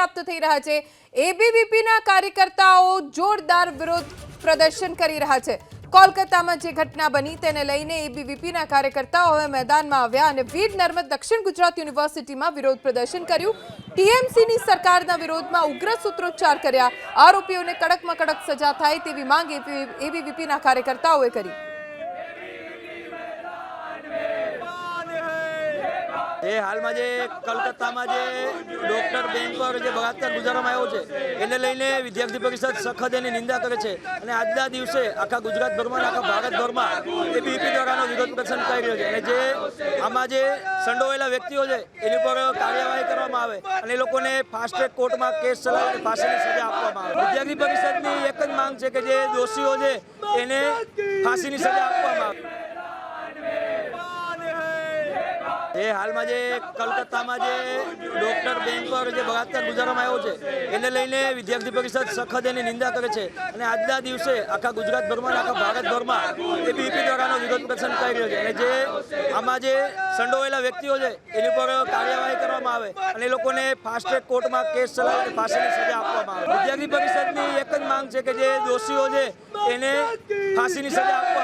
પ્રાપ્ત થઈ રહ્યા છે। એબીવીપીના કાર્યકર્તાઓ જોરદાર વિરોધ પ્રદર્શન કરી રહ્યા છે। કોલકાતામાં જે ઘટના બની તેને લઈને એબીવીપીના કાર્યકર્તાઓ હવે મેદાનમાં આવ્યા અને વીર નર્મદ દક્ષિણ ગુજરાત યુનિવર્સિટીમાં વિરોધ પ્રદર્શન કર્યું। ટીએમસીની સરકારના વિરોધમાં ઉગ્ર સૂત્રોચ્ચાર કર્યા। આરોપીઓને કડકમાં કડક સજા થાય તેવી માંગ એબીવીપીના કાર્યકર્તાઓએ કરી। એ હાલમાં જે કલકત્તામાં જે ડોક્ટર બેન પર જે બળાત્કાર ગુજારવામાં આવ્યો છે એને લઈને વિદ્યાર્થી પરિષદ સખત એની નિંદા કરે છે અને આજના દિવસે આખા ગુજરાતભરમાં આખા ભારતભરમાં એબીવીપી દ્વારાનો વિરોધ પ્રદર્શન કરી રહ્યો છે અને જે આમાં જે સંડોવાયેલા વ્યક્તિઓ છે એની પર કાર્યવાહી કરવામાં આવે અને એ લોકોને ફાસ્ટ ટ્રેક કોર્ટમાં કેસ ચલાવીને ફાંસીની સજા આપવામાં આવે। વિદ્યાર્થી પરિષદની એક જ માંગ છે કે જે દોષીઓ છે એને ફાંસીની સજા આપવામાં આવે। એ હાલમાં જે કલકત્તામાં જે ડોક્ટર બેન પર જે બળાત્કાર ગુજારવામાં આવ્યો છે એને લઈને વિદ્યાર્થી પરિષદ સખત એની નિંદા કરે છે અને આજના દિવસે આખા ગુજરાતભરમાં આખા ભારતભરમાં એબીવીપી દ્વારાનો વિરોધ પ્રદર્શન કરી રહ્યો છે અને જે આમાં જે સંડોવાયેલા વ્યક્તિઓ છે એની પર કાર્યવાહી કરવામાં આવે અને એ લોકોને ફાસ્ટ ટ્રેક કોર્ટમાં કેસ ચલાવીને ફાંસીની સજા આપવામાં આવે। વિદ્યાર્થી પરિષદની એક જ માંગ છે કે જે દોષીઓ છે એને ફાંસીની સજા આપવામાં આવે।